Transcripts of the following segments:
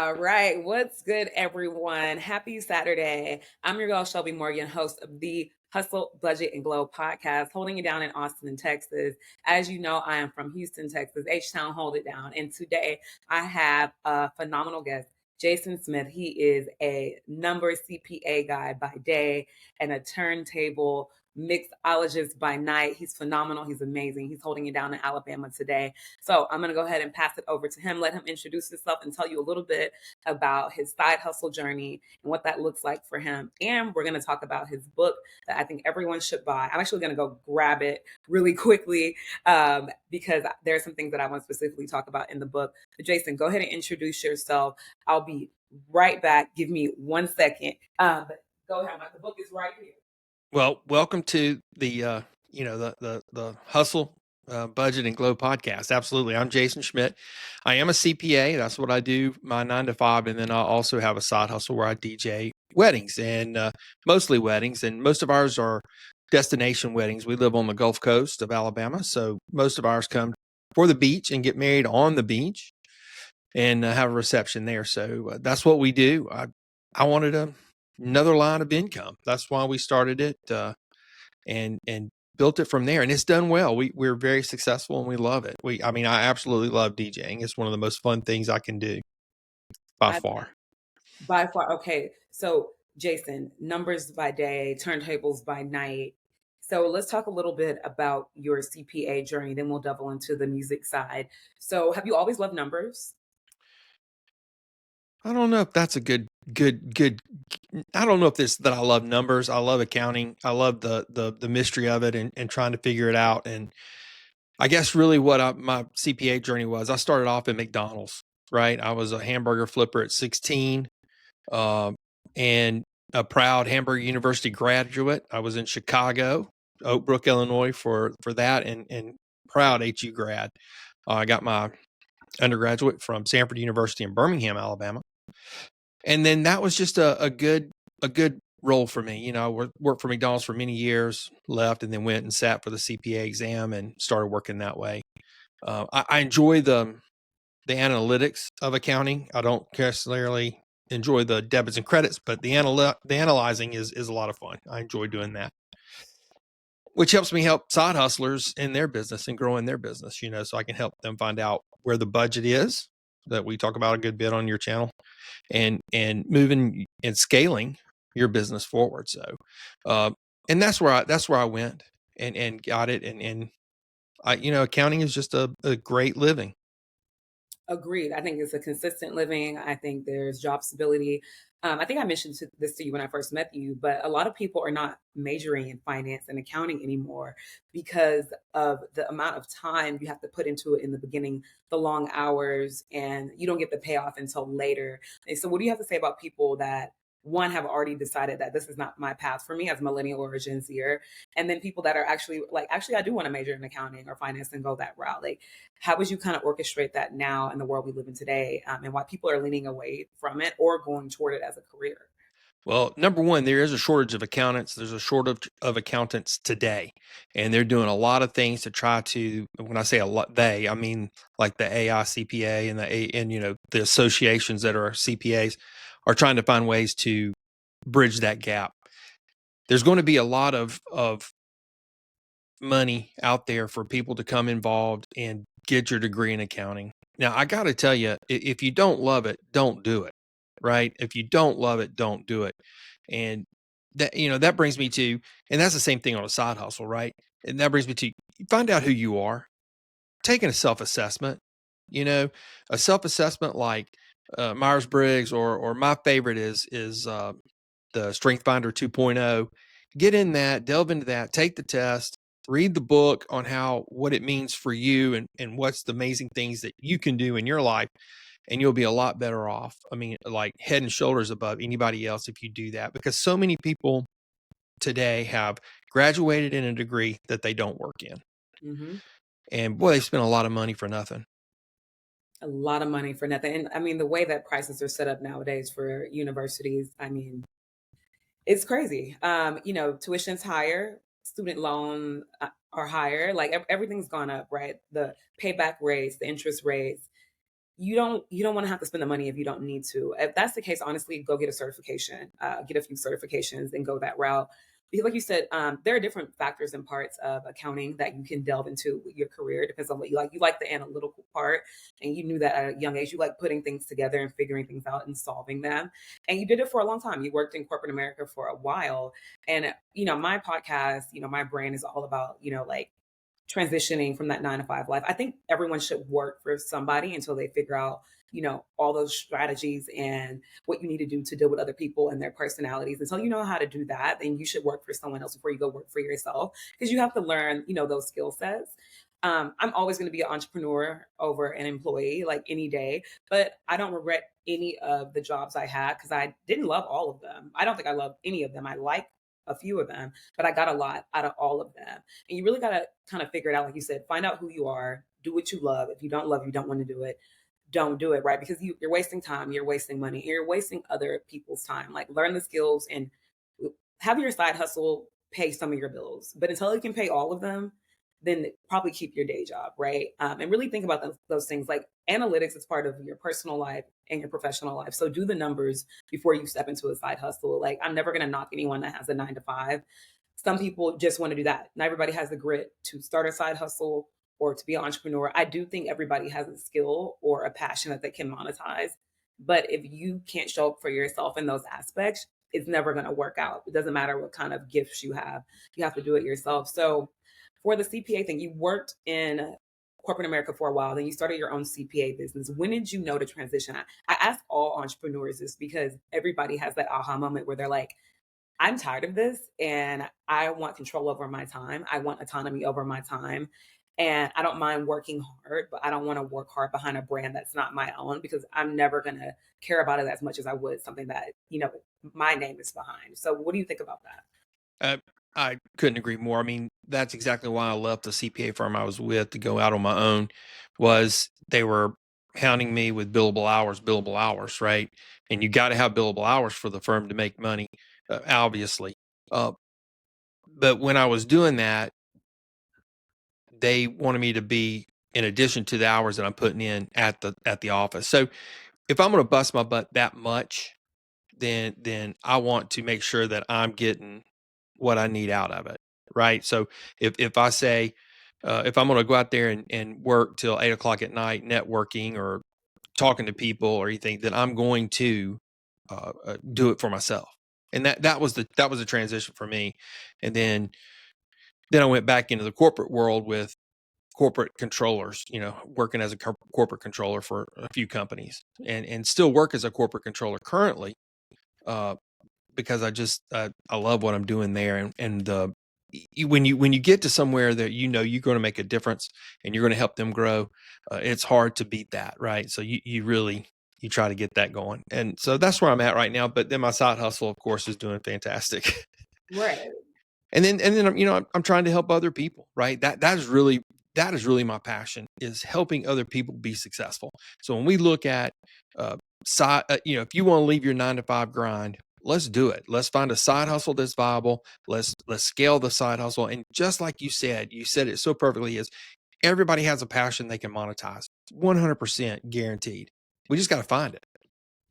All right. What's good, everyone? Happy Saturday. I'm your girl, Shelbie Morgan, host of the Hustle, Budget, and Glow podcast, holding it down in Austin, Texas. As you know, I am from Houston, Texas, H-Town, hold it down. And today I have a phenomenal guest, Jason Schmitt. He is a numbers CPA guy by day and a turntable mixologist by night. He's phenomenal. He's amazing. He's holding it down in Alabama today. So I'm going to go ahead and pass it over to him, let him introduce himself and tell you a little bit about his side hustle journey and what that looks like for him. And we're going to talk about his book that I think everyone should buy. I'm actually going to go grab it really quickly because there are some things that I want to specifically talk about in the book. But Jason, go ahead and introduce yourself. I'll be right back. Give me 1 second. But go ahead. The book is right here. Well, welcome to the the Hustle, Budget, and Glow podcast. Absolutely, I'm Jason Schmitt. I am a CPA. That's what I do, my 9 to 5, and then I also have a side hustle where I DJ weddings and mostly weddings, and most of ours are destination weddings. We live on the Gulf Coast of Alabama, so most of ours come for the beach and get married on the beach and have a reception there. So that's what we do. I wanted another line of income. That's why we started it and built it from there. And it's done well. We're very successful and we love it. I absolutely love DJing. It's one of the most fun things I can do by far. By far. Okay. So Jason, numbers by day, turntables by night. So let's talk a little bit about your CPA journey. Then we'll delve into the music side. So have you always loved numbers? I don't know if that's a good. I don't know if this that I love numbers. I love accounting. I love the mystery of it and trying to figure it out. And I guess really what my CPA journey was, I started off at McDonald's, right? I was a hamburger flipper at 16, and a proud Hamburger University graduate. I was in Chicago, Oak Brook, Illinois for that, and proud HU grad. I got my undergraduate from Samford University in Birmingham, Alabama. And then that was just a good role for me. You know, I worked for McDonald's for many years, left, and then went and sat for the CPA exam and started working that way. I enjoy the analytics of accounting. I don't necessarily enjoy the debits and credits, but the analyzing is a lot of fun. I enjoy doing that, which helps me help side hustlers in their business and grow in their business, you know, so I can help them find out where the budget is that we talk about a good bit on your channel and moving and scaling your business forward. So, and that's where I went and got it. And I, accounting is just a great living. Agreed. I think it's a consistent living. I think there's job stability. I think I mentioned this to you when I first met you, but a lot of people are not majoring in finance and accounting anymore because of the amount of time you have to put into it in the beginning, the long hours, and you don't get the payoff until later. And so, what do you have to say about people that one have already decided that this is not my path for me as a millennial or a Gen Zer, and then people that are actually like, actually, I do want to major in accounting or finance and go that route. Like, how would you kind of orchestrate that now in the world we live in today, and why people are leaning away from it or going toward it as a career? Well, number one, there is a shortage of accountants. There's a shortage of accountants today, and they're doing a lot of things to try to. When I say a lot, I mean like the AICPA and the associations that are CPAs are trying to find ways to bridge that gap. There's going to be a lot of money out there for people to come involved and get your degree in accounting. Now, I got to tell you, if you don't love it, don't do it. Right? If you don't love it, don't do it. And that brings me to, and that's the same thing on a side hustle, right? And that brings me to find out who you are, taking a self-assessment, a self-assessment like Myers-Briggs or my favorite is the Strength Finder 2.0. Get in that, delve into that, take the test, read the book on what it means for you and what's the amazing things that you can do in your life, and you'll be a lot better off. I mean, like head and shoulders above anybody else if you do that, because so many people today have graduated in a degree that they don't work in. Mm-hmm. And boy, they spend a lot of money for nothing. A lot of money for nothing. And I mean, the way that prices are set up nowadays for universities, I mean, it's crazy. Tuition's higher, student loan are higher, like everything's gone up, right? The payback rates, the interest rates. you don't want to have to spend the money if you don't need to. If that's the case, honestly, go get a certification, get a few certifications and go that route. Because like you said, there are different factors and parts of accounting that you can delve into with your career. It depends on what you like. You like the analytical part, and you knew that at a young age. You like putting things together and figuring things out and solving them. And you did it for a long time. You worked in corporate America for a while. And my podcast, my brand is all about, like transitioning from that 9 to 5 life. I think everyone should work for somebody until they figure out, all those strategies and what you need to do to deal with other people and their personalities. Until you know how to do that, then you should work for someone else before you go work for yourself, because you have to learn, those skill sets. I'm always going to be an entrepreneur over an employee, like any day, but I don't regret any of the jobs I had because I didn't love all of them. I don't think I love any of them. I like a few of them, but I got a lot out of all of them. And you really got to kind of figure it out. Like you said, find out who you are, do what you love. If you don't love, you don't want to do it, don't do it, right? Because you're wasting time, you're wasting money, you're wasting other people's time. Like learn the skills and have your side hustle pay some of your bills. But until you can pay all of them, then probably keep your day job, right? And really think about those things. Like analytics is part of your personal life and your professional life. So do the numbers before you step into a side hustle. Like I'm never going to knock anyone that has a 9 to 5. Some people just want to do that. Not everybody has the grit to start a side hustle or to be an entrepreneur. I do think everybody has a skill or a passion that they can monetize. But if you can't show up for yourself in those aspects, it's never going to work out. It doesn't matter what kind of gifts you have to do it yourself. So for the CPA thing, you worked in corporate America for a while, then you started your own CPA business. When did you know to transition? I ask all entrepreneurs this because everybody has that aha moment where they're like, I'm tired of this and I want control over my time. I want autonomy over my time. And I don't mind working hard, but I don't want to work hard behind a brand that's not my own, because I'm never going to care about it as much as I would something that, my name is behind. So what do you think about that? I couldn't agree more. I mean, that's exactly why I left the CPA firm I was with to go out on my own. Was they were hounding me with billable hours, right? And you got to have billable hours for the firm to make money, obviously. Uh, but when I was doing that, they wanted me to be in addition to the hours that I'm putting in at the office. So if I'm going to bust my butt that much, then I want to make sure that I'm getting what I need out of it, right? So if I say, if I'm going to go out there and work till 8 o'clock at night, networking or talking to people or anything, then I'm going to do it for myself. And that was the transition for me. And then I went back into the corporate world with corporate controllers, working as a corporate controller for a few companies, and still work as a corporate controller currently. Because I love what I'm doing there, and when you get to somewhere that you're going to make a difference and you're going to help them grow, it's hard to beat that, right? So you really try to get that going, and so that's where I'm at right now. But then my side hustle, of course, is doing fantastic. Right. And then I'm trying to help other people, right? That is really my passion, is helping other people be successful. So when we look at side, if you want to leave your 9 to 5 grind, let's do it. Let's find a side hustle that's viable. Let's scale the side hustle. And just like you said it so perfectly, is everybody has a passion they can monetize. 100% guaranteed. We just got to find it.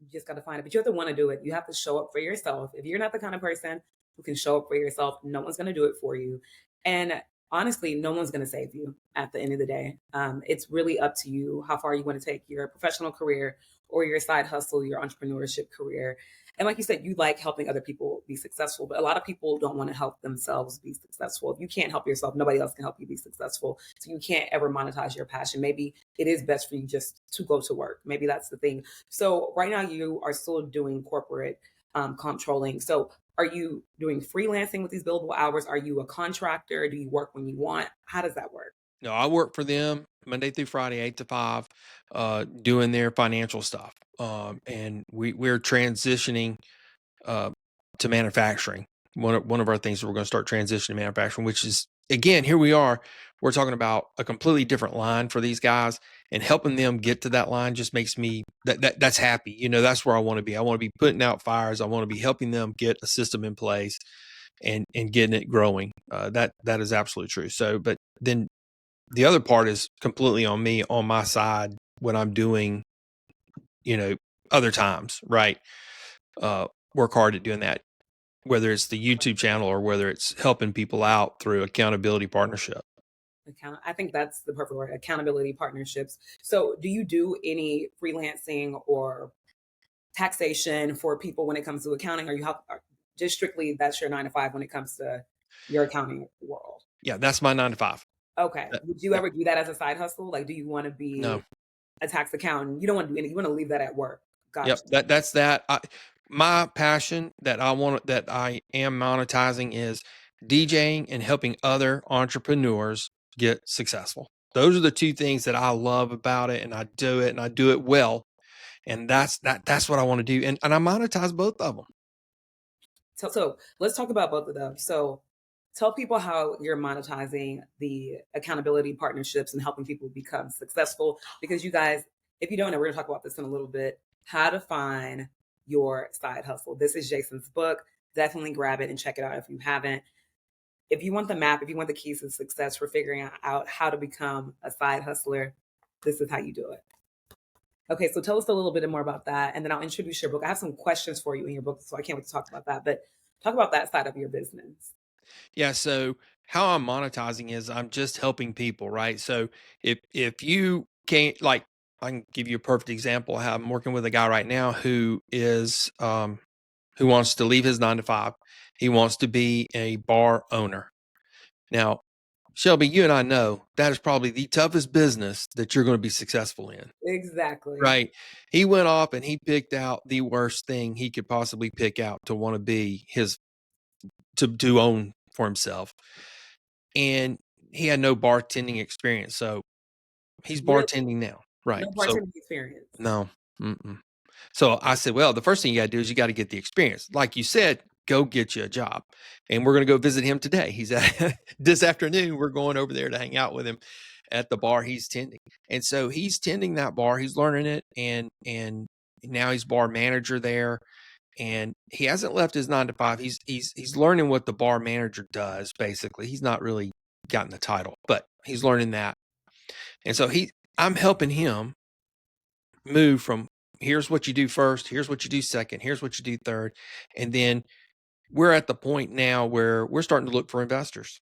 You just got to find it, but you have to want to do it. You have to show up for yourself. If you're not the kind of person who can show up for yourself, no one's going to do it for you. And honestly, no one's going to save you at the end of the day. It's really up to you how far you want to take your professional career or your side hustle, your entrepreneurship career. And like you said, you like helping other people be successful, but a lot of people don't want to help themselves be successful. If you can't help yourself, nobody else can help you be successful. So you can't ever monetize your passion. Maybe it is best for you just to go to work. Maybe that's the thing. So right now you are still doing corporate controlling. So are you doing freelancing with these billable hours? Are you a contractor? Do you work when you want? How does that work? No, I work for them Monday through Friday, 8 to 5, doing their financial stuff. And we're transitioning uh, to manufacturing. One of our things that we're going to start transitioning to manufacturing, which is, again, here we are. We're talking about a completely different line for these guys, and helping them get to that line just makes me that's happy. That's where I want to be. I want to be putting out fires. I want to be helping them get a system in place and getting it growing. That is absolutely true. So, but then the other part is completely on me, on my side, when I'm doing other times, right? Work hard at doing that, whether it's the YouTube channel or whether it's helping people out through accountability partnership. I think that's the perfect word, accountability partnerships. So do you do any freelancing or taxation for people when it comes to accounting? Or you help just strictly that's your 9 to 5 when it comes to your accounting world? Yeah, that's my 9 to 5. Okay. Would you Yeah. ever do that as a side hustle? Like, do you want to No. be a tax accountant? You don't want to do any, you want to leave that at work. Yep. Gotcha. That's that. My passion that I am monetizing is DJing and helping other entrepreneurs get successful. Those are the two things that I love about it, and I do it, and I do it well. And that's what I want to do. And I monetize both of them. So let's talk about both of them. So tell people how you're monetizing the accountability partnerships and helping people become successful. Because you guys, if you don't know, we're gonna talk about this in a little bit, how to find your side hustle. This is Jason's book. Definitely grab it and check it out if you haven't. If you want the map, if you want the keys to success for figuring out how to become a side hustler, this is how you do it. Okay, so tell us a little bit more about that, and then I'll introduce your book. I have some questions for you in your book, so I can't wait to talk about that. But talk about that side of your business. Yeah. So how I'm monetizing is I'm just helping people, right? So if you can't, like, I can give you a perfect example. How I'm working with a guy right now who wants to leave his 9 to 5. He wants to be a bar owner. Now, Shelby, you and I know that is probably the toughest business that you're going to be successful in. Exactly. Right. He went off and he picked out the worst thing he could possibly pick out to want to be to own for himself. And he had no bartending experience. So he's Really? bartending now. Right. No So bartending experience. no. Mm-mm. So I said, well, the first thing you got to do is you got to get the experience. Like you said, go get you a job. And we're going to go visit him today. He's at this afternoon. We're going over there to hang out with him at the bar he's tending. And so he's tending that bar. He's learning it. And now he's bar manager there. And he hasn't left his 9 to 5. He's learning what the bar manager does, basically. He's not really gotten the title, but he's learning that. And so I'm helping him move from here's what you do first, here's what you do second, here's what you do third. And then we're at the point now where we're starting to look for investors,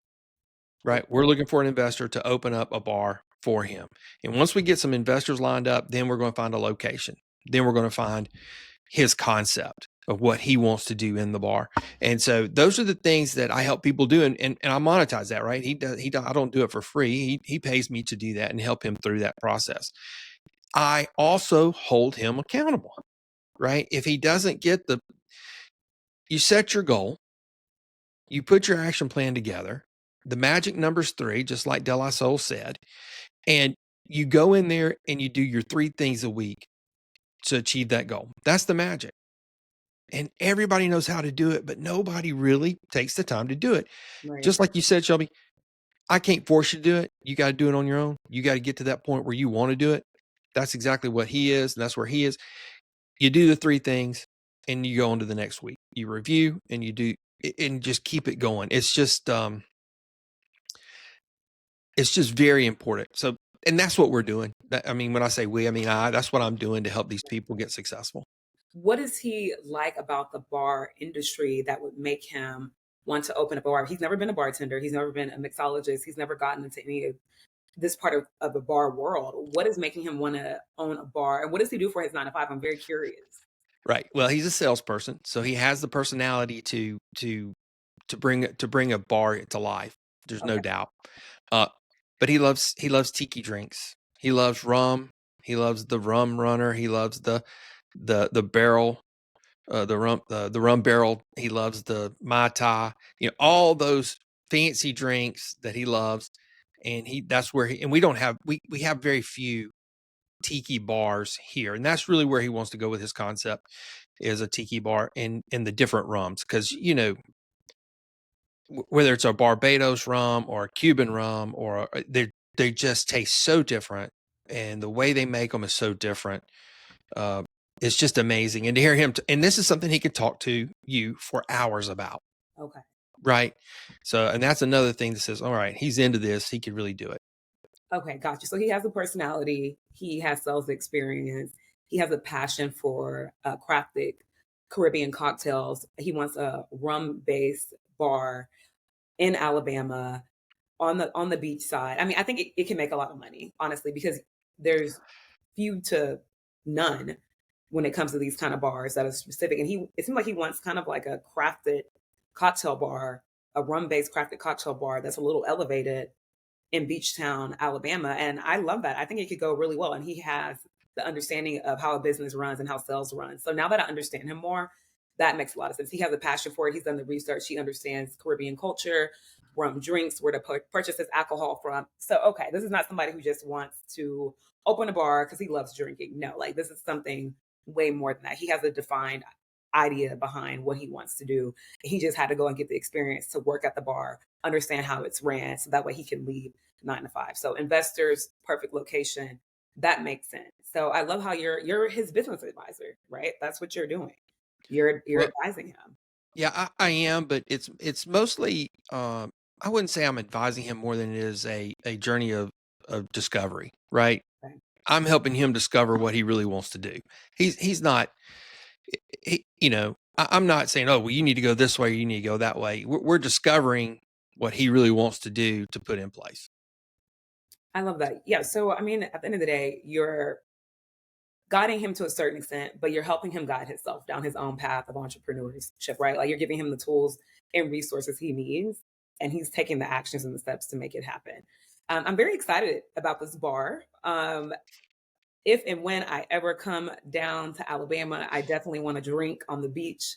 right? We're looking for an investor to open up a bar for him. And once we get some investors lined up, then we're going to find a location. Then we're going to find his concept of what he wants to do in the bar. And so those are the things that I help people do. And I monetize that, right? I don't do it for free. He pays me to do that and help him through that process. I also hold him accountable, right? If he doesn't you set your goal, you put your action plan together. The magic number's 3, just like De La Soul said, and you go in there and you do your 3 things a week to achieve that goal. That's the magic. And everybody knows how to do it, but nobody really takes the time to do it. Right. Just like you said, Shelby, I can't force you to do it. You got to do it on your own. You got to get to that point where you want to do it. That's exactly what he is, and that's where he is. You do the 3 things and you go on to the next week. You review and you do and just keep it going. It's just very important. So, and that's what we're doing. I mean, when I say we, I mean that's what I'm doing to help these people get successful. What is he like about the bar industry that would make him want to open up a bar? He's never been a bartender. He's never been a mixologist. He's never gotten into any of this part of the bar world. What is making him want to own a bar? And what does he do for his 9 to 5? I'm very curious. Right. Well, he's a salesperson, so he has the personality to bring a bar to life. There's no doubt. But he loves tiki drinks. He loves rum. He loves the rum runner. He loves the barrel, the rum barrel. He loves the Mai Tai. All those fancy drinks that he loves, and that's where and we don't have we have very few tiki bars here, and that's really where he wants to go with his concept, is a tiki bar in the different rums, because whether it's a Barbados rum or a Cuban rum, or they just taste so different, and the way they make them is so different. It's just amazing. And to hear him, and this is something he could talk to you for hours about. Okay. Right. So, and that's another thing that says, all right, he's into this. He could really do it. Okay, gotcha. So he has a personality. He has sales experience. he has a passion for crafted Caribbean cocktails. He wants a rum-based bar in Alabama on the beach side. I mean, I think it can make a lot of money, honestly, because there's few to none when it comes to these kind of bars that are specific. And it seems like he wants kind of like a crafted cocktail bar, a rum-based crafted cocktail bar that's a little elevated in Beachtown, Alabama. And I love that. I think it could go really well. And he has the understanding of how a business runs and how sales run. So now that I understand him more, that makes a lot of sense. He has a passion for it. He's done the research. He understands Caribbean culture, rum drinks, where to purchase his alcohol from. So, okay, this is not somebody who just wants to open a bar because he loves drinking. No, like this is something way more than that. He has a defined idea behind what he wants to do. He just had to go and get the experience to work at the bar, understand how it's ran, so that way he can leave 9 to 5. So investors, perfect location, that makes sense. So I love how you're his business advisor, right? That's what you're doing. You're Well, advising him. yeah, I am, but it's mostly I wouldn't say I'm advising him more than it is a journey of discovery, right? Okay. I'm helping him discover what he really wants to do. He's not, I'm not saying, oh, well, you need to go this way, or you need to go that way. We're discovering what he really wants to do to put in place. I love that. Yeah. So I mean, at the end of the day, you're guiding him to a certain extent, but you're helping him guide himself down his own path of entrepreneurship, right? Like you're giving him the tools and resources he needs, and he's taking the actions and the steps to make it happen. I'm very excited about this bar. If and when I ever come down to Alabama, I definitely want to drink on the beach.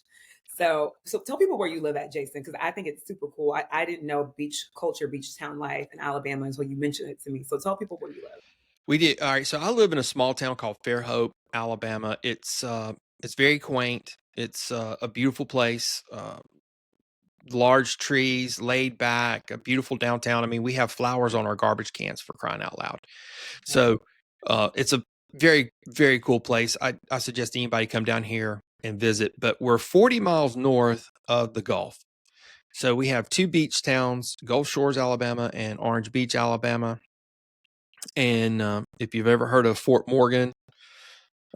So tell people where you live at, Jason, because I think it's super cool. I didn't know beach culture, beach town life in Alabama until you mentioned it to me. So tell people where you live. We did. All right. So I live in a small town called Fairhope, Alabama. It's very quaint. It's a beautiful place. Large trees, laid back, a beautiful downtown. I mean, we have flowers on our garbage cans, for crying out loud. So it's a very, very cool place. I suggest anybody come down here and visit, but we're 40 miles north of the Gulf. So we have two beach towns, Gulf Shores, Alabama, and Orange Beach, Alabama. And if you've ever heard of Fort Morgan,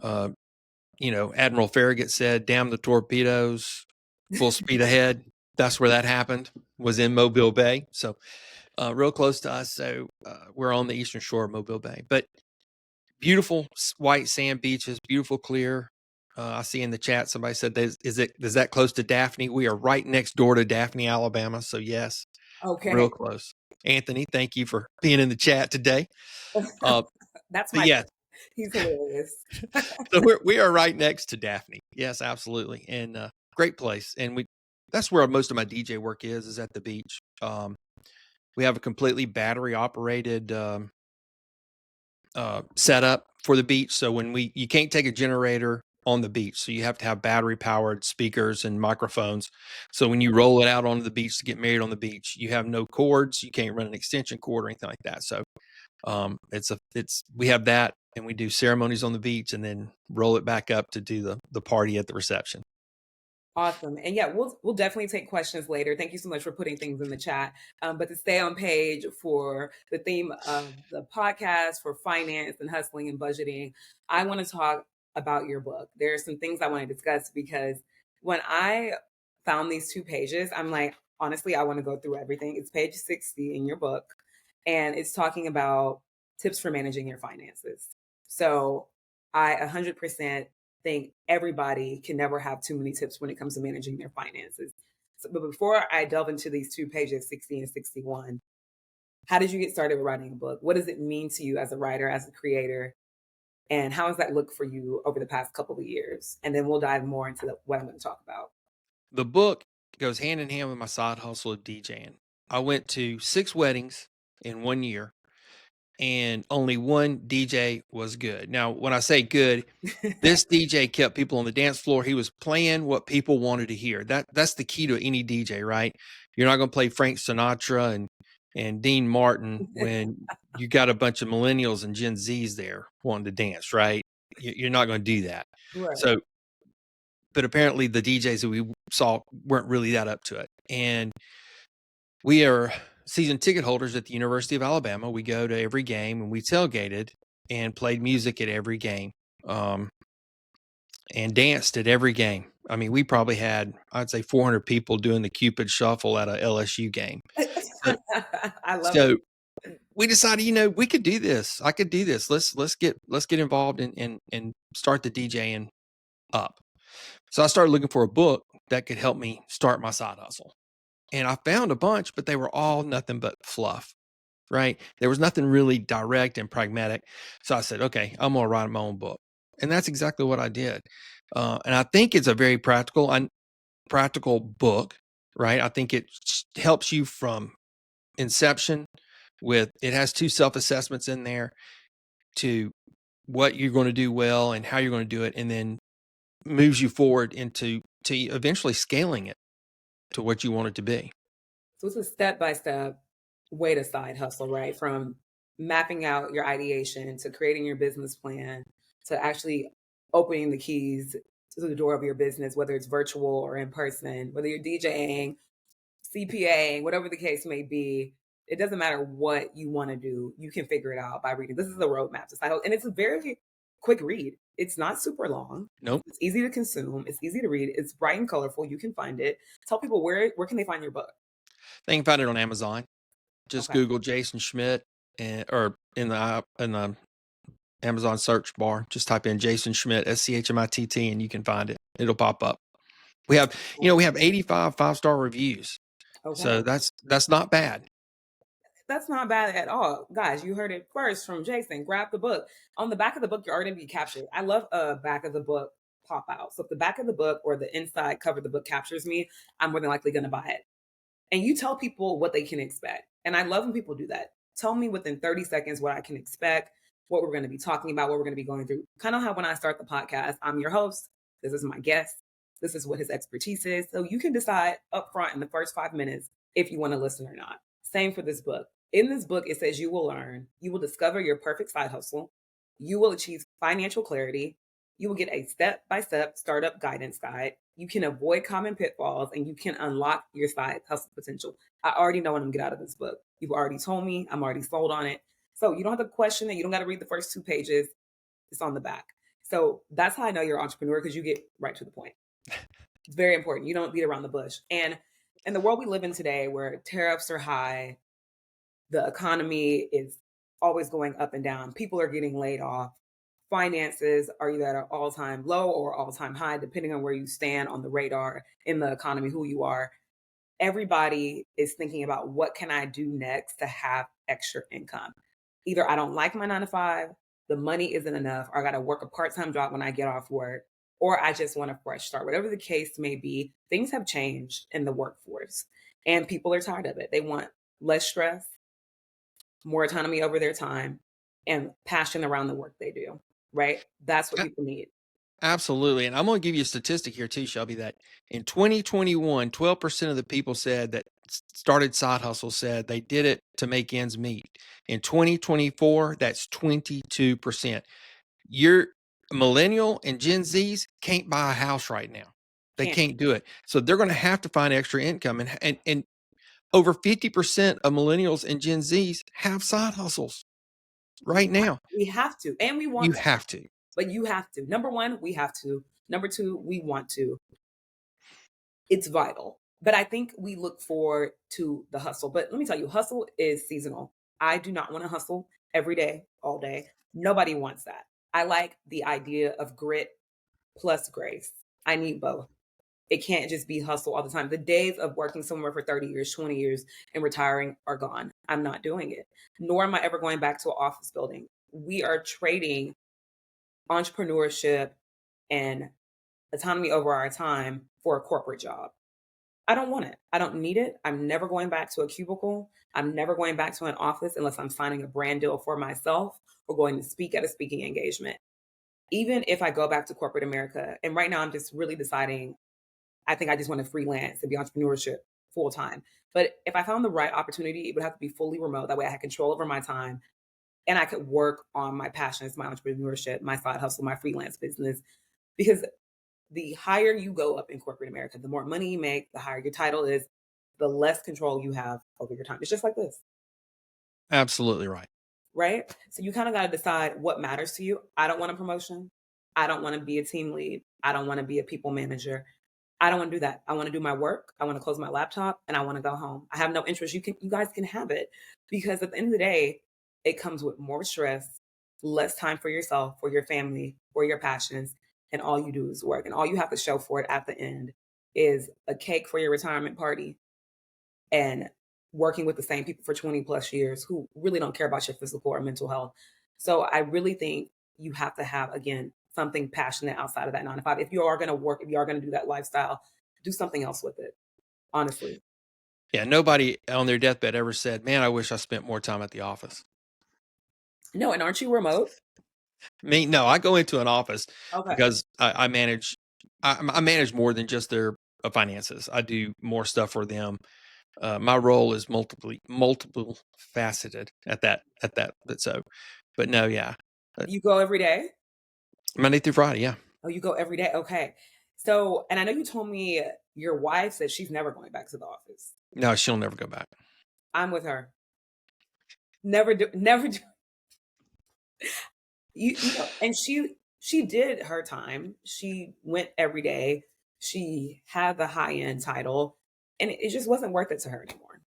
Admiral Farragut said, "Damn the torpedoes, full speed ahead." That's where that happened, was in Mobile Bay. So real close to us. So we're on the eastern shore of Mobile Bay. But beautiful white sand beaches, beautiful clear. I see in the chat somebody said, is that close to Daphne? We are right next door to Daphne, Alabama. So yes, real Okay. close. Anthony, thank you for being in the chat today. That's But my yeah, he's hilarious. so we are right next to Daphne. Yes, absolutely, and great place. And that's where most of my DJ work is at the beach. We have a completely battery operated setup for the beach. So you can't take a generator on the beach, so you have to have battery powered speakers and microphones. So when you roll it out onto the beach to get married on the beach, you have no cords. You can't run an extension cord or anything like that. So we have that, and we do ceremonies on the beach and then roll it back up to do the party at the reception. Awesome. And yeah, we'll definitely take questions later. Thank you so much for putting things in the chat. But to stay on page for the theme of the podcast for finance and hustling and budgeting, I want to talk about your book. There are some things I want to discuss because when I found these 2 pages, I'm like, honestly, I want to go through everything. It's page 60 in your book, and it's talking about tips for managing your finances. So I 100% think everybody can never have too many tips when it comes to managing their finances. So, but before I delve into these 2 pages, 60 and 61, how did you get started with writing a book? What does it mean to you as a writer, as a creator? And how does that look for you over the past couple of years? And then we'll dive more into what I'm going to talk about. The book goes hand in hand with my side hustle of DJing. I went to 6 weddings in 1 year, and only one DJ was good. Now, when I say good, this DJ kept people on the dance floor. He was playing what people wanted to hear. That's the key to any DJ, right? You're not going to play Frank Sinatra and Dean Martin when you got a bunch of millennials and Gen Zs there wanting to dance, right? You're not going to do that. Right. So, but apparently the DJs that we saw weren't really that up to it. And we are season ticket holders at the University of Alabama. We go to every game, and we tailgated and played music at every game. and danced at every game. I mean, we probably had, I'd say 400 people doing the Cupid Shuffle at a LSU game. So, I love it. so we decided, we could do this. I could do this. Let's get involved and start the DJing up. So I started looking for a book that could help me start my side hustle. And I found a bunch, but they were all nothing but fluff, right? There was nothing really direct and pragmatic. So I said, okay, I'm going to write my own book. And that's exactly what I did. And I think it's a very practical book, right? I think it helps you from inception it has 2 self-assessments in there to what you're going to do well and how you're going to do it. And then moves you forward to eventually scaling it to what you want it to be. So it's a step-by-step way to side hustle, right? From mapping out your ideation to creating your business plan to actually opening the keys to the door of your business, whether it's virtual or in person, whether you're DJing, CPA, whatever the case may be. It doesn't matter what you want to do. You can figure it out by reading. This is a roadmap to side hustle. And it's a very quick read. It's not super long. Nope. It's easy to consume. It's easy to read. It's bright and colorful. You can find it. Tell people where can they find your book? They can find it on Amazon. Just Okay. Google Jason Schmitt or in the Amazon search bar, just type in Jason Schmitt, Schmitt, and you can find it. It'll pop up. We have 85 5-star reviews. Okay. So that's not bad. That's not bad at all. Guys, you heard it first from Jason. Grab the book. On the back of the book, you're already going to be captured. I love a back of the book pop out. So if the back of the book or the inside cover of the book captures me, I'm more than likely going to buy it. And you tell people what they can expect. And I love when people do that. Tell me within 30 seconds what I can expect, what we're going to be talking about, what we're going to be going through. Kind of how when I start the podcast, I'm your host. This is my guest. This is what his expertise is. So you can decide upfront in the first 5 minutes if you want to listen or not. Same for this book. In this book, it says you will learn, you will discover your perfect side hustle, you will achieve financial clarity, you will get a step-by-step startup guidance guide, you can avoid common pitfalls, and you can unlock your side hustle potential. I already know what I'm going to get out of this book. You've already told me, I'm already sold on it. So you don't have to question it. You don't got to read the first 2 pages. It's on the back. So that's how I know you're an entrepreneur, because you get right to the point. It's very important. You don't beat around the bush. And in the world we live in today, where tariffs are high, the economy is always going up and down, people are getting laid off, finances are either at an all-time low or all-time high, depending on where you stand on the radar in the economy, who you are. Everybody is thinking about, what can I do next to have extra income? Either I don't like my 9 to 5, the money isn't enough, or I got to work a part-time job when I get off work, or I just want a fresh start. Whatever the case may be, things have changed in the workforce and people are tired of it. They want less stress, more autonomy over their time, and passion around the work they do, right? That's what people need. Absolutely. And I'm going to give you a statistic here too, Shelby, that in 2021, 12% of the people said that started side hustle said they did it to make ends meet. In 2024, that's 22%. Your millennial and Gen Zs can't buy a house right now. They can't do it. So they're going to have to find extra income. And over 50% of millennials and Gen Zs have side hustles right now. We have to. And we want You to. have to. But you have to. Number 1, we have to. Number 2, we want to. It's vital. But I think we look forward to the hustle. But let me tell you, hustle is seasonal. I do not want to hustle every day, all day. Nobody wants that. I like the idea of grit plus grace. I need both. It can't just be hustle all the time. The days of working somewhere for 30 years, 20 years, and retiring are gone. I'm not doing it. Nor am I ever going back to an office building. We are trading entrepreneurship and autonomy over our time for a corporate job. I don't want it. I don't need it. I'm never going back to a cubicle. I'm never going back to an office unless I'm signing a brand deal for myself or going to speak at a speaking engagement. Even if I go back to corporate America, and right now I'm just really deciding, I think I just want to freelance and be entrepreneurship full time. But if I found the right opportunity, it would have to be fully remote. That way I had control over my time and I could work on my passions, my entrepreneurship, my side hustle, my freelance business. Because the higher you go up in corporate America, the more money you make, the higher your title is, the less control you have over your time. It's just like this. Absolutely right. Right? So you kind of got to decide what matters to you. I don't want a promotion. I don't want to be a team lead. I don't want to be a people manager. I don't want to do that. I want to do my work. I want to close my laptop and I want to go home. I have no interest. You guys can have it because at the end of the day, it comes with more stress, less time for yourself, for your family, for your passions, and all you do is work. And all you have to show for it at the end is a cake for your retirement party and working with the same people for 20 plus years who really don't care about your physical or mental health. So I really think you have to have, again, something passionate outside of that 9 to 5. If you are going to work, if you are going to do that lifestyle, do something else with it, honestly. Yeah, nobody on their deathbed ever said, "Man, I wish I spent more time at the office." No, and aren't you remote? Me, no, I go into an office Okay. because I manage. I manage more than just their finances. I do more stuff for them. My role is multiple faceted at that. But so, but no, yeah, You go every day? Monday through Friday, yeah. Oh, you go every day? Okay. So, and I know you told me your wife said she's never going back to the office. No, she'll never go back. I'm with her. Never do. You know, and she did her time. She went every day. She had the high end title, and it just wasn't worth it to her anymore.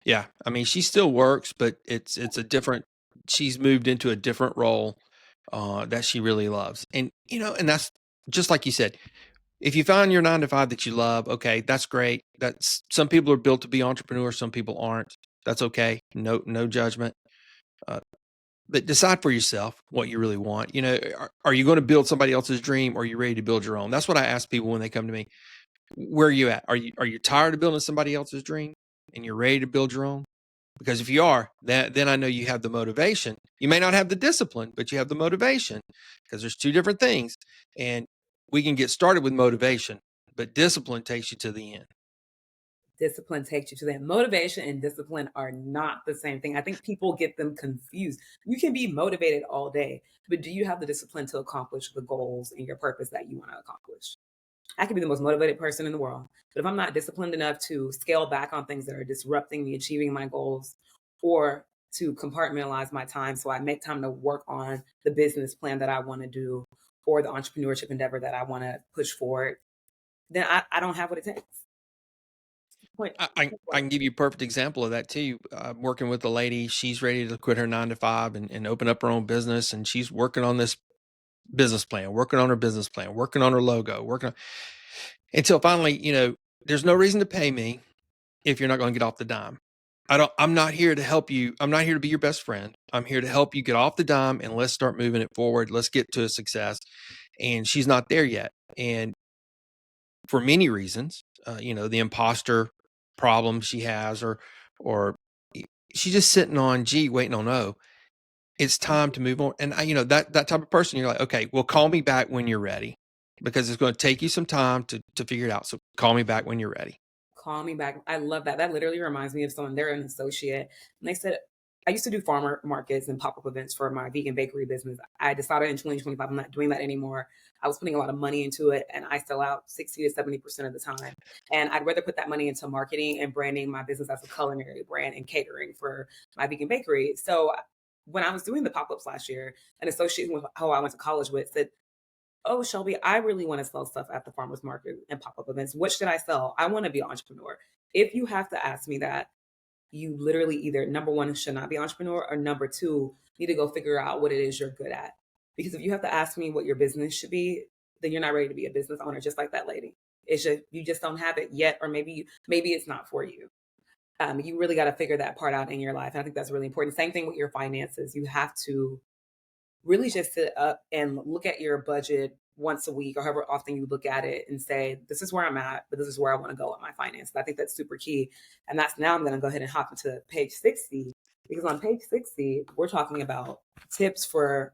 Yeah, I mean, she still works, but it's a different. She's moved into a different role that she really loves, and and that's just like you said. If you find your 9 to 5 that you love, okay, that's great. That's some people are built to be entrepreneurs, some people aren't. That's okay. No judgment. Uh, but decide for yourself what you really want. Are you going to build somebody else's dream or are you ready to build your own? That's what I ask people when they come to me. Where are you at? Are you tired of building somebody else's dream and you're ready to build your own? Because if you are, then I know you have the motivation. You may not have the discipline, but you have the motivation because there's two different things. And we can get started with motivation, but discipline takes you to the end. Discipline takes you to that. Motivation and discipline are not the same thing. I think people get them confused. You can be motivated all day, but do you have the discipline to accomplish the goals and your purpose that you want to accomplish? I could be the most motivated person in the world, but if I'm not disciplined enough to scale back on things that are disrupting me achieving my goals or to compartmentalize my time so I make time to work on the business plan that I want to do or the entrepreneurship endeavor that I want to push forward, then I don't have what it takes. Point. I can give you a perfect example of that too. I'm working with a lady. She's ready to quit her 9 to 5 and open up her own business. And she's working on this business plan, working on her business plan, working on her logo, working on until finally, there's no reason to pay me if you're not going to get off the dime. I'm not here to help you. I'm not here to be your best friend. I'm here to help you get off the dime and let's start moving it forward. Let's get to a success. And she's not there yet. And for many reasons, the imposter problem she has, or she's just sitting on G waiting on O. It's time to move on. And that type of person, you're like, okay, well, call me back when you're ready because it's going to take you some time to figure it out. So call me back when you're ready. Call me back. I love that. That literally reminds me of someone. They're an associate, and they said, I used to do farmer markets and pop up events for my vegan bakery business. I decided in 2025 I'm not doing that anymore. I was putting a lot of money into it, and I sell out 60 to 70% of the time. And I'd rather put that money into marketing and branding my business as a culinary brand and catering for my vegan bakery. So when I was doing the pop ups last year, an associate who I went to college with said, "Oh, Shelby, I really want to sell stuff at the farmers market and pop up events. What should I sell? I want to be an entrepreneur." If you have to ask me that, you literally either number one should not be an entrepreneur or number two need to go figure out what it is you're good at. Because if you have to ask me what your business should be, then you're not ready to be a business owner, just like that lady. It's just you just don't have it yet, or maybe it's not for you. You really got to figure that part out in your life. And I think that's really important. Same thing with your finances. You have to really just sit up and look at your budget once a week or however often you look at it and say, this is where I'm at, but this is where I want to go with my finances. I think that's super key. And that's now I'm going to go ahead and hop into page 60 because on page 60, we're talking about tips for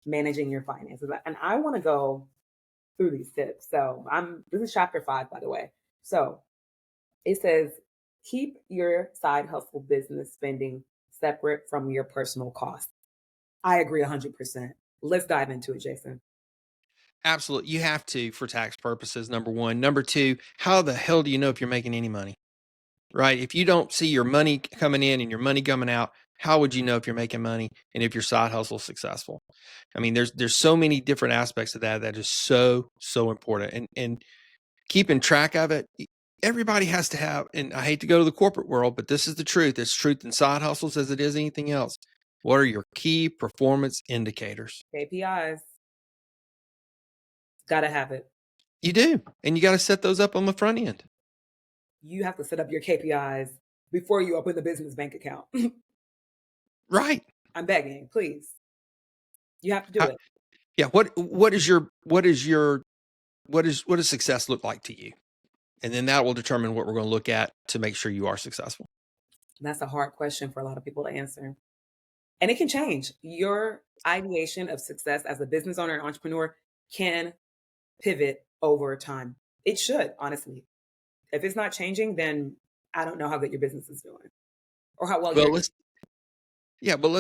managing your finances. And I want to go through these tips. So this is chapter 5, by the way. So it says, keep your side hustle business spending separate from your personal costs. I agree 100%. Let's dive into it, Jason. Absolutely. You have to for tax purposes, number one. Number two, how the hell do you know if you're making any money? Right? If you don't see your money coming in and your money coming out, how would you know if you're making money and if your side hustle is successful? I mean, there's so many different aspects of that is so important, and keeping track of it. Everybody has to have, and I hate to go to the corporate world, but this is the truth. It's truth in side hustles as it is anything else. What are your key performance indicators? KPIs. Gotta have it. You do, and you got to set those up on the front end. You have to set up your KPIs before you open the business bank account. Right. I'm begging, please. You have to do it. Yeah. What does success look like to you? And then that will determine what we're going to look at to make sure you are successful. That's a hard question for a lot of people to answer. And it can change. Your ideation of success as a business owner and entrepreneur can pivot over time. It should, honestly. If it's not changing, then I don't know how good your business is doing or how well you're doing.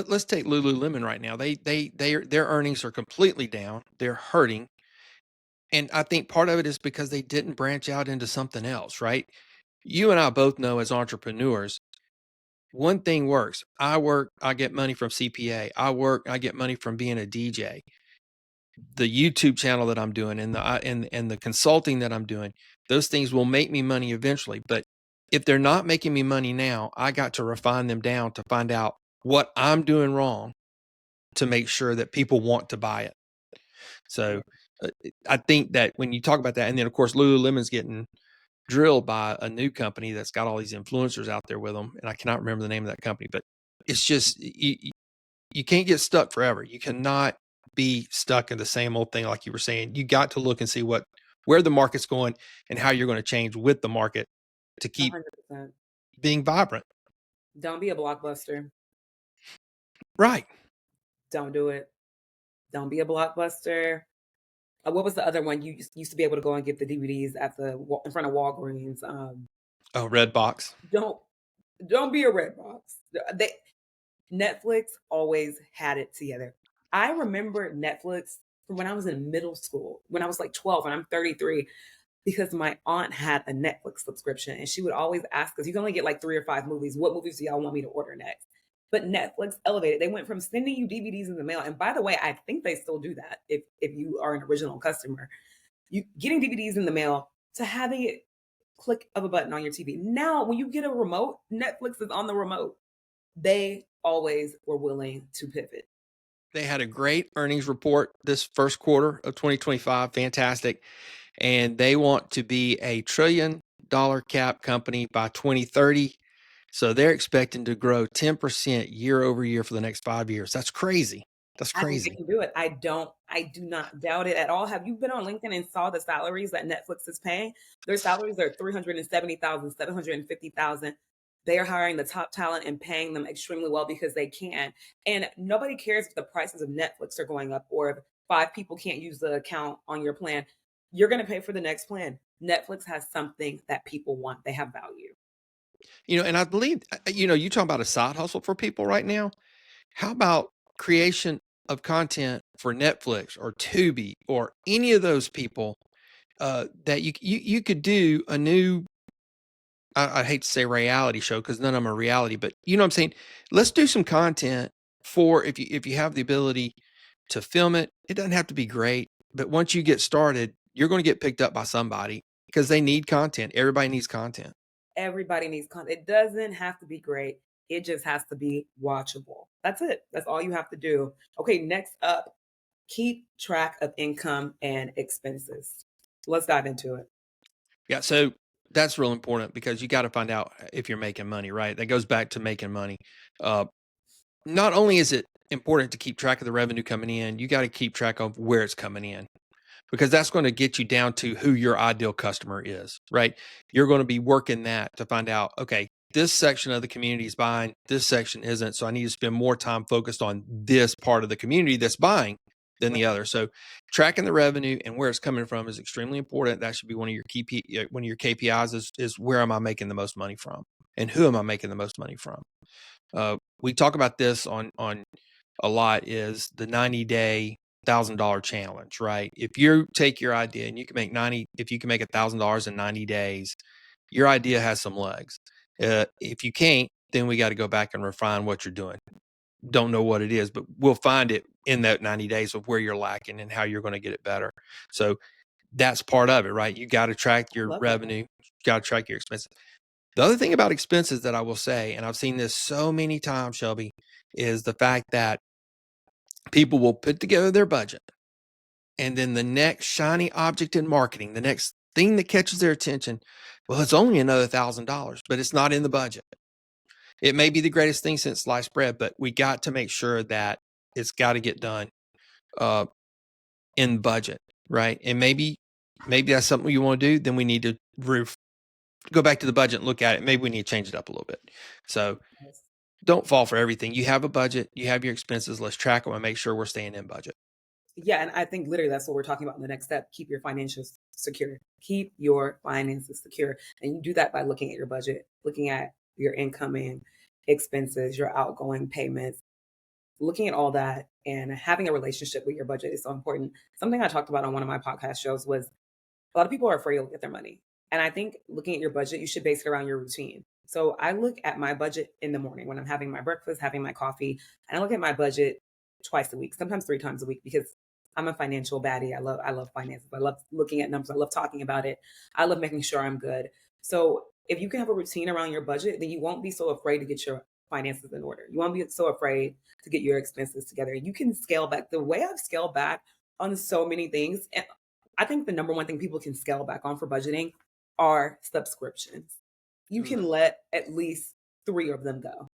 Let's take Lululemon right now. Their earnings are completely down. They're hurting. And I think part of it is because they didn't branch out into something else, right? You and I both know as entrepreneurs, one thing works. I work, I get money from CPA. I get money from being a DJ. The YouTube channel that I'm doing and the consulting that I'm doing, those things will make me money eventually. But if they're not making me money now, I got to refine them down to find out what I'm doing wrong to make sure that people want to buy it. So I think that when you talk about that, and then of course Lululemon's getting drilled by a new company that's got all these influencers out there with them, and I cannot remember the name of that company, but it's just you can't get stuck forever. You cannot be stuck in the same old thing like you were saying. You got to look and see where the market's going and how you're going to change with the market to keep 100%. being vibrant. Don't be a blockbuster. Right. Don't do it. Don't be a blockbuster. What was the other one? You used to be able to go and get the DVDs in front of Walgreens. Red box. Don't be a red box. Netflix always had it together. I remember Netflix from when I was in middle school, when I was like 12 and I'm 33, because my aunt had a Netflix subscription and she would always ask us, you can only get like 3 or 5 movies. What movies do y'all want me to order next? But Netflix elevated. They went from sending you DVDs in the mail. And by the way, I think they still do that if you are an original customer. You getting DVDs in the mail to having it click of a button on your TV. Now, when you get a remote, Netflix is on the remote. They always were willing to pivot. They had a great earnings report this first quarter of 2025. Fantastic. And they want to be a $1 trillion cap company by 2030. So they're expecting to grow 10% year over year for the next 5 years. That's crazy. That's I think they crazy. can do it. I do not doubt it at all. Have you been on LinkedIn and saw the salaries that Netflix is paying? Their salaries are $370,000, $750,000. They are hiring the top talent and paying them extremely well because they can. And nobody cares if the prices of Netflix are going up or if 5 people can't use the account on your plan. You're going to pay for the next plan. Netflix has something that people want. They have value. And I believe, you talk about a side hustle for people right now. How about creation of content for Netflix or Tubi or any of those people that you could do a new, I hate to say reality show because none of them are reality, but you know what I'm saying? Let's do some content for if you have the ability to film it. It doesn't have to be great, but once you get started, you're going to get picked up by somebody because they need content. Everybody needs content. Everybody needs content. It doesn't have to be great. It just has to be watchable. That's it. That's all you have to do. Okay, next up, keep track of income and expenses. Let's dive into it. Yeah, so that's real important because you got to find out if you're making money, right? That goes back to making money. Not only is it important to keep track of the revenue coming in, you got to keep track of where it's coming in because that's going to get you down to who your ideal customer is, right? You're going to be working that to find out, okay, this section of the community is buying, this section isn't. So I need to spend more time focused on this part of the community that's buying than the other. So tracking the revenue and where it's coming from is extremely important. That should be one of your one of your KPIs is where am I making the most money from and who am I making the most money from? We talk about this on a lot is the 90-day $1,000 challenge, right? If you take your idea and you can make $1,000 in 90 days, your idea has some legs. If you can't, then we got to go back and refine what you're doing. Don't know what it is, but we'll find it in that 90 days of where you're lacking and how you're going to get it better. So that's part of it, right? You got to track your revenue, you got to track your expenses. The other thing about expenses that I will say, and I've seen this so many times, Shelby, is the fact that people will put together their budget, and then the next shiny object in marketing, the next thing that catches their attention, well, it's only another $1,000, but it's not in the budget. It may be the greatest thing since sliced bread, but we got to make sure that it's got to get done in budget, right? And maybe that's something you want to do. Then we need to go back to the budget and look at it. Maybe we need to change it up a little bit. So don't fall for everything. You have a budget, you have your expenses. Let's track them and make sure we're staying in budget. Yeah, and I think literally that's what we're talking about in the next step. Keep your finances secure. Keep your finances secure. And you do that by looking at your budget, looking at your incoming expenses, your outgoing payments, looking at all that and having a relationship with your budget is so important. Something I talked about on one of my podcast shows was a lot of people are afraid to look at their money. And I think looking at your budget, you should base it around your routine. So I look at my budget in the morning when I'm having my breakfast, having my coffee, and I look at my budget twice a week, sometimes 3 times a week, because I'm a financial baddie. I love finances. I love looking at numbers. I love talking about it. I love making sure I'm good. So if you can have a routine around your budget, then you won't be so afraid to get your finances in order. You won't be so afraid to get your expenses together. You can scale back. The way I've scaled back on so many things, and I think the number one thing people can scale back on for budgeting are subscriptions. You can let at least 3 of them go.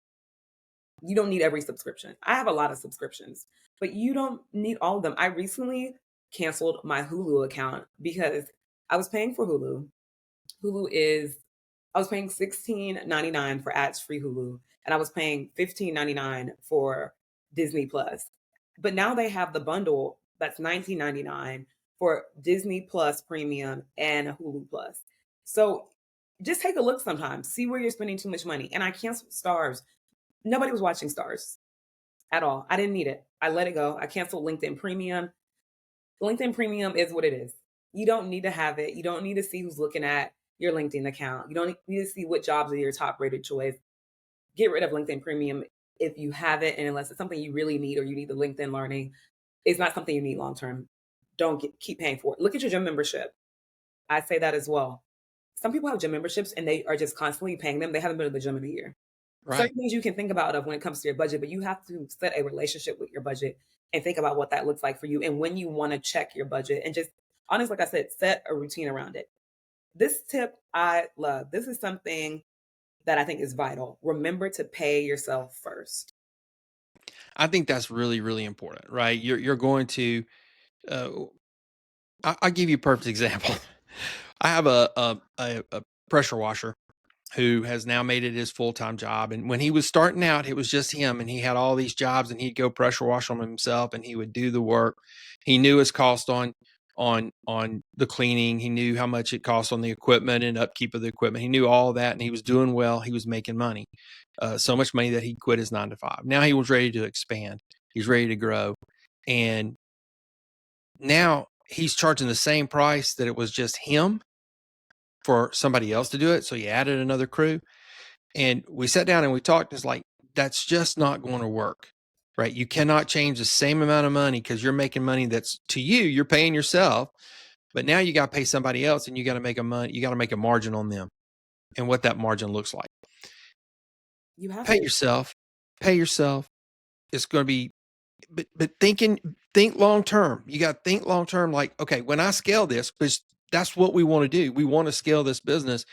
You don't need every subscription. I have a lot of subscriptions, but you don't need all of them. I recently canceled my Hulu account because I was paying for Hulu. I was paying $16.99 for ads-free Hulu, and I was paying $15.99 for Disney Plus. But now they have the bundle that's $19.99 for Disney Plus Premium and Hulu Plus. So just take a look sometimes, see where you're spending too much money. And I canceled Stars. Nobody was watching Stars at all. I didn't need it. I let it go. I canceled LinkedIn Premium. LinkedIn Premium is what it is. You don't need to have it. You don't need to see who's looking at your LinkedIn account. You don't need to see what jobs are your top rated choice. Get rid of LinkedIn Premium if you have it, and unless it's something you really need or you need the LinkedIn learning, it's not something you need long term. Don't keep paying for it. Look at your gym membership. I say that as well. Some people have gym memberships and they are just constantly paying them. They haven't been to the gym in a year. Right. Certain things you can think about of when it comes to your budget, but you have to set a relationship with your budget and think about what that looks like for you and when you want to check your budget and just honestly, like I said, set a routine around it. This tip I love. This is something that I think is vital. Remember to pay yourself first. I think that's really, really important, right? You're going to. I'll give you a perfect example. I have a pressure washer who has now made it his full-time job. And when he was starting out, it was just him, and he had all these jobs, and he'd go pressure wash them himself, and he would do the work. He knew his cost on the cleaning. He knew how much it cost on the equipment and upkeep of the equipment. He knew all that, and he was doing well. He was making money, so much money that he quit his 9 to 5. Now he was ready to expand. He's ready to grow, and now he's charging the same price that it was just him for somebody else to do it. So he added another crew, and we sat down and we talked. It's like, that's just not going to work, right? You cannot change the same amount of money because you're making money that's to you, you're paying yourself, but now you got to pay somebody else, and you got to make a margin on them, and what that margin looks like. You have pay yourself. It's going to be, but think long term. You got to think long term. Like, okay, when I scale this, because that's what we want to do. We want to scale this business.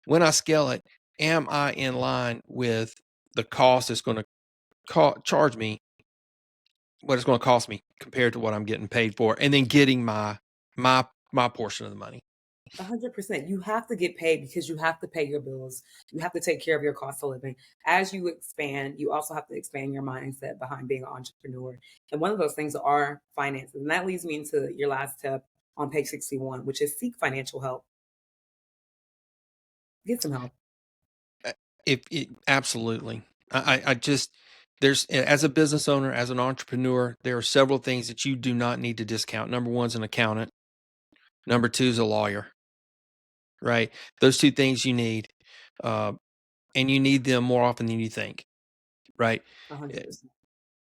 When I scale it, am I in line with the cost it's going to charge me, what it's going to cost me compared to what I'm getting paid for, and then getting my portion of the money? 100%. You have to get paid because you have to pay your bills. You have to take care of your cost of living. As you expand, you also have to expand your mindset behind being an entrepreneur. And one of those things are finances. And that leads me into your last tip on page 61, which is seek financial help. Get some help. Absolutely. I just, there's, as a business owner, as an entrepreneur, there are several things that you do not need to discount. Number one is an accountant. Number two is a lawyer, right? Those two things you need. and you need them more often than you think, right? 100%.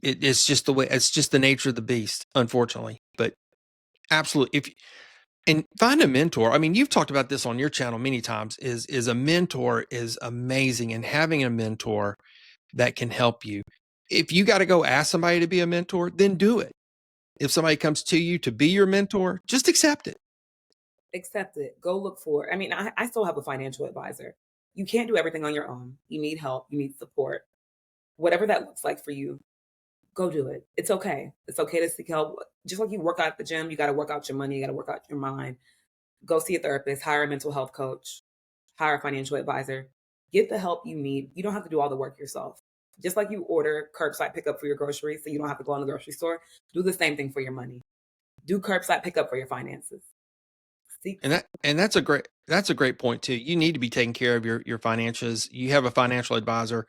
It's just the way, it's just the nature of the beast, unfortunately. But absolutely, and find a mentor. I mean, you've talked about this on your channel many times. Is a mentor is amazing, and having a mentor that can help you. If you got to go ask somebody to be a mentor, then do it. If somebody comes to you to be your mentor, just accept it. Accept it. Go look for it. I mean, I still have a financial advisor. You can't do everything on your own. You need help. You need support. Whatever that looks like for you, go do it. It's okay. It's okay to seek help. Just like you work out at the gym, you got to work out your money, you got to work out your mind. Go see a therapist, hire a mental health coach, hire a financial advisor. Get the help you need. You don't have to do all the work yourself. Just like you order curbside pickup for your groceries so you don't have to go in the grocery store, do the same thing for your money. Do curbside pickup for your finances. Seek And that's a great point too. You need to be taking care of your finances. You have a financial advisor.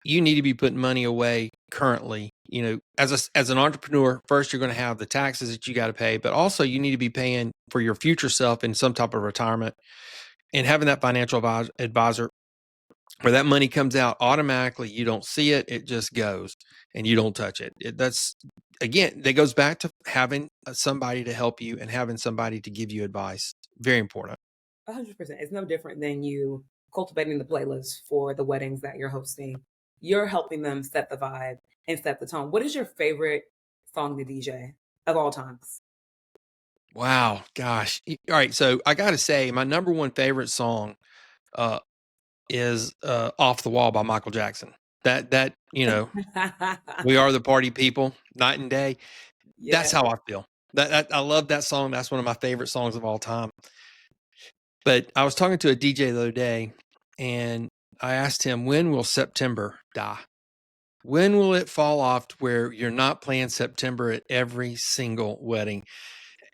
You need to be putting money away currently. You know, as an entrepreneur, first you're going to have the taxes that you got to pay, but also you need to be paying for your future self in some type of retirement, and having that financial advisor where that money comes out automatically. You don't see it; it just goes, and you don't touch it. That's again, that goes back to having somebody to help you and having somebody to give you advice. Very important. 100%. It's no different than you cultivating the playlist for the weddings that you're hosting. You're helping them set the vibe and set the tone. What is your favorite song to DJ of all times? Wow, gosh. All right, so I got to say, my number one favorite song uh, is "Off the Wall" by Michael Jackson. That we are the party people, night and day. That's Yeah. how I feel. That I love that song. That's one of my favorite songs of all time. But I was talking to a DJ the other day, and I asked him, "When will September die? When will it fall off to where you're not playing September at every single wedding?"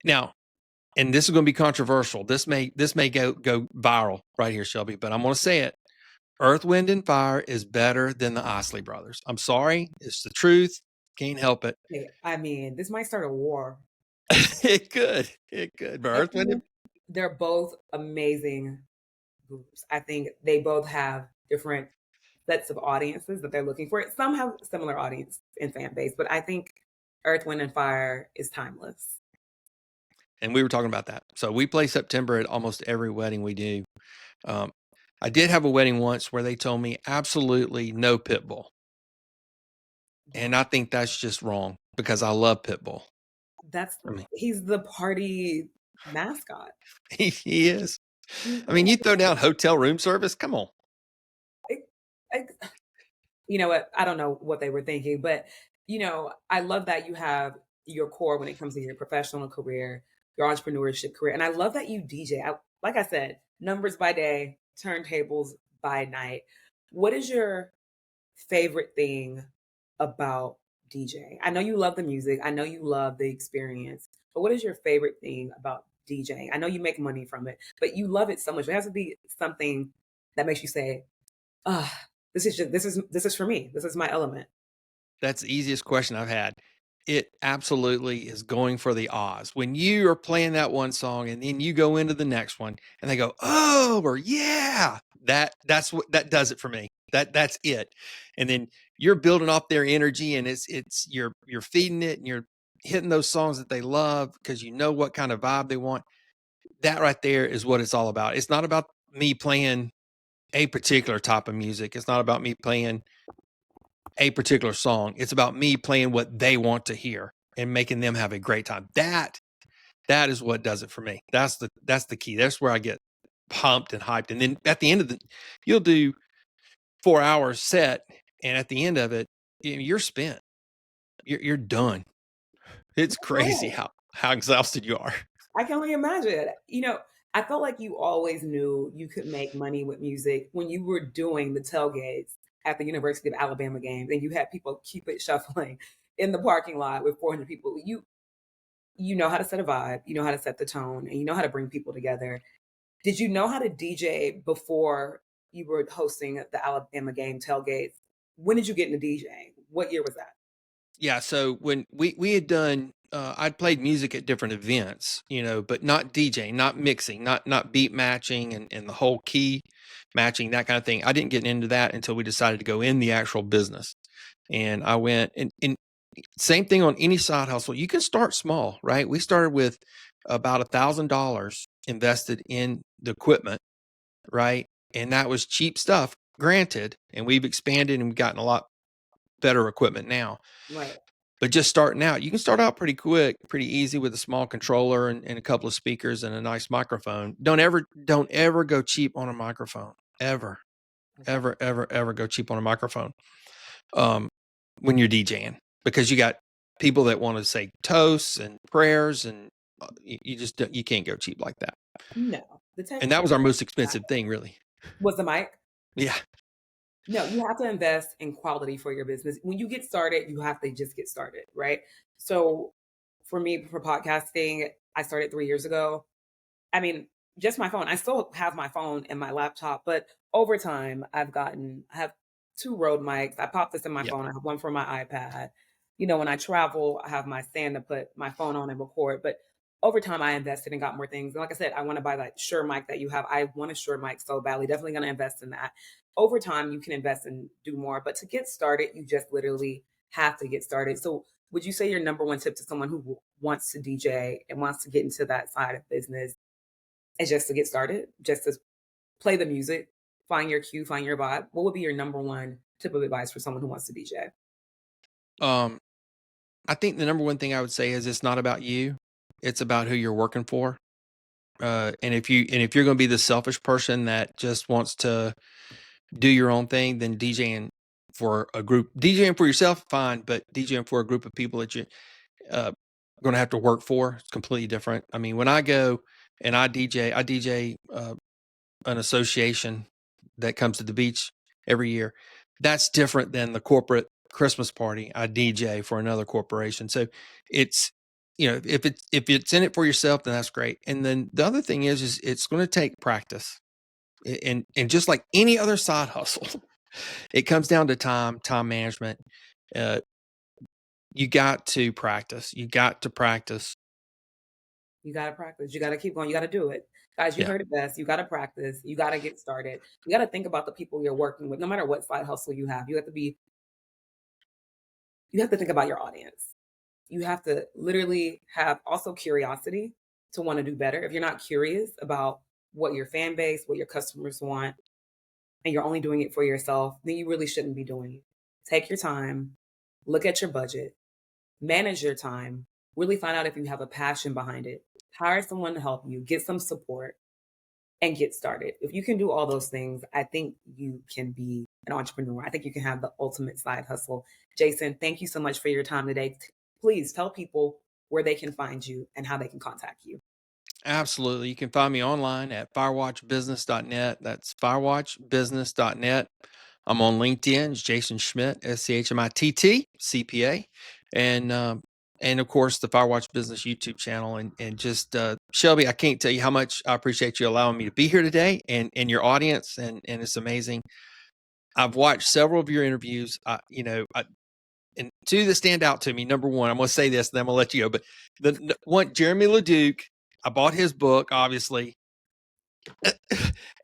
Now, and this is going to be controversial. This may go viral right here, Shelby, but I'm going to say it. Earth, Wind, and Fire is better than the Isley Brothers. I'm sorry, it's the truth. Can't help it. Hey, I mean, this might start a war. It could. But I Earth, Wind, think they're both amazing groups. I think they both have different sets of audiences that they're looking for. Some have similar audience and fan base, but I think Earth, Wind, and Fire is timeless. and we were talking about that. So we play September at almost every wedding we do. Um, I did have a wedding once where they told me absolutely no Pitbull, and Wow. I think that's just wrong because I love Pitbull. That's I mean, He's the party mascot. he is. He I mean, you throw is. down hotel room service. Come on. It- it- you know what? I don't know what they were thinking, but I love that you have your core when it comes to your professional career, your entrepreneurship career, and I love that you DJ. Like I said, numbers by day, turntables by night. What is your favorite thing about DJing? I know you love the music. I know you love the experience. But what is your favorite thing about DJing? I know you make money from it, but you love it so much. It has to be something that makes you say, "Ah, this is for me. This is my element." That's the easiest question I've had. It absolutely is going for the Oz. When you are playing that one song and then you go into the next one and they go, "Oh," or "Yeah," that's what that does it for me. That's it. And then you're building off their energy, and it's you're feeding it, and you're hitting those songs that they love because you know what kind of vibe they want. That right there is what it's all about. It's not about me playing a particular type of music. It's not about me playing a particular song. It's about me playing what they want to hear and making them have a great time. That is what does it for me. That's the key. That's where I get pumped and hyped. And then at the end of you'll do 4 hours set, and at the end of it, you're spent. You're done. It's That's crazy right. how exhausted you are. I can only imagine. I felt like you always knew you could make money with music when you were doing the tailgates at the University of Alabama games and you had people keep it shuffling in the parking lot with 400 people. You know how to set a vibe, you know how to set the tone, and you know how to bring people together. Did you know how to DJ before you were hosting the Alabama game tailgates? When did you get into DJing? What year was that? Yeah, so when we had done I'd played music at different events, but not DJing, not mixing, not beat matching and the whole key matching, that kind of thing. I didn't get into that until we decided to go in the actual business. And I went and same thing on any side hustle. You can start small, right? We started with about $1,000 invested in the equipment, right? And that was cheap stuff, granted. And we've expanded and we've gotten a lot better equipment now. Right. But just starting out, you can start out pretty quick, pretty easy with a small controller and a couple of speakers and a nice microphone. Don't ever go cheap on a microphone. Ever, Okay. ever go cheap on a microphone. When you're DJing, because you got people that want to say toasts and prayers, and you can't go cheap like that. No, And that was our most expensive thing, really. was the mic. Yeah. No, you have to invest in quality for your business. When you get started, you have to just get started, right? So for me, for podcasting, I started 3 years ago. I mean, just my phone. I still have my phone and my laptop, but over time, I have two Rode mics. I pop this in my Yep. phone. I have one for my iPad. When I travel, I have my stand to put my phone on and record. But over time, I invested and got more things. And like I said, I want to buy that Shure mic that you have. I want a Shure mic so badly. Definitely going to invest in that. Over time, you can invest and do more. But to get started, you just literally have to get started. So, would you say your number one tip to someone who wants to DJ and wants to get into that side of business is just to get started, just to play the music, find your cue, find your vibe? What would be your number one tip of advice for someone who wants to DJ? I think the number one thing I would say is it's not about you. It's about who you're working for. And if you're going to be the selfish person that just wants to do your own thing, then DJing for yourself, fine, but DJing for a group of people that you're going to have to work for, it's completely different. I mean, when I go and I DJ an association that comes to the beach every year. That's different than the corporate Christmas party I DJ for another corporation. So it's, if it's in it for yourself, then that's great. And then the other thing is it's going to take practice. And just like any other side hustle, it comes down to time management. Uh, you got to practice. You got to practice. You got to practice. You got to keep going. You got to do it. Guys, you Yeah, heard it best. You got to practice. You got to get started. You got to think about the people you're working with, no matter what side hustle you have. You have to think about your audience. You have to literally have also curiosity to want to do better. If you're not curious about what your fan base, what your customers want, and you're only doing it for yourself, then you really shouldn't be doing it. Take your time, look at your budget, manage your time, really find out if you have a passion behind it. Hire someone to help you, get some support, and get started. If you can do all those things, I think you can be an entrepreneur. I think you can have the ultimate side hustle. Jason, thank you so much for your time today. Please tell people where they can find you and how they can contact you. absolutely. You can find me online at firewatchbusiness.net. That's firewatchbusiness.net. I'm on LinkedIn. It's Jason Schmitt, SCHMITT, CPA. And of course, the Firewatch Business YouTube channel. And just, Shelbie, I can't tell you how much I appreciate you allowing me to be here today and your audience. And it's amazing. I've watched several of your interviews. And two that stand out to me. Number one, I'm going to say this, and then I'm going to let you go. But the one, Jeremy LeDuc, I bought his book, obviously.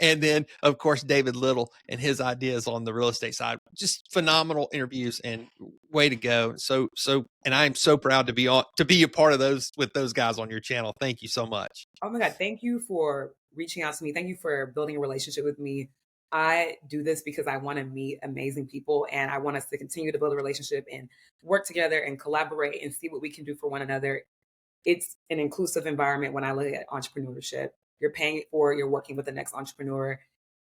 And then, of course, David Little and his ideas on the real estate side. Just phenomenal interviews and way to go. And I am so proud to be a part of those with those guys on your channel. Thank you so much. Oh my God, thank you for reaching out to me. Thank you for building a relationship with me. I do this because I want to meet amazing people and I want us to continue to build a relationship and work together and collaborate and see what we can do for one another. It's an inclusive environment when I look at entrepreneurship. You're paying it forward, you're working with the next entrepreneur.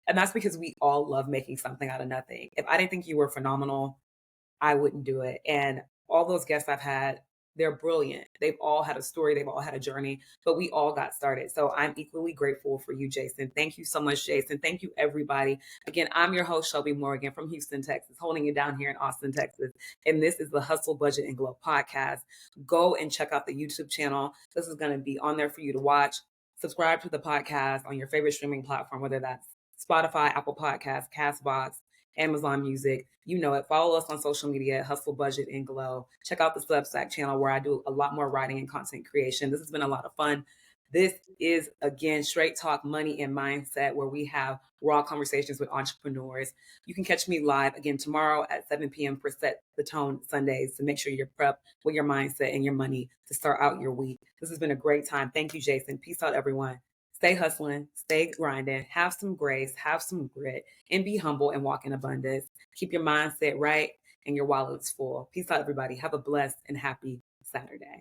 And that's because we all love making something out of nothing. If I didn't think you were phenomenal, I wouldn't do it. And all those guests I've had, they're brilliant. They've all had a story, they've all had a journey, but we all got started. So I'm equally grateful for you, Jason. Thank you so much, Jason. Thank you, everybody. Again, I'm your host, Shelbie Morgan from Houston, Texas, holding you down here in Austin, Texas. And this is the Hustle, Budget, and Glow podcast. Go and check out the YouTube channel. This is going to be on there for you to watch. Subscribe to the podcast on your favorite streaming platform, whether that's Spotify, Apple Podcasts, Castbox, Amazon Music. You know it. Follow us on social media, Hustle, Budget, and Glow. Check out the Substack channel where I do a lot more writing and content creation. This has been a lot of fun. This is, again, Straight Talk Money and Mindset, where we have raw conversations with entrepreneurs. You can catch me live again tomorrow at 7 p.m. for Set the Tone Sundays to make sure you're prepped with your mindset and your money to start out your week. This has been a great time. Thank you, Jason. Peace out, everyone. Stay hustling, stay grinding, have some grace, have some grit, and be humble and walk in abundance. Keep your mindset right and your wallets full. Peace out, everybody. Have a blessed and happy Saturday.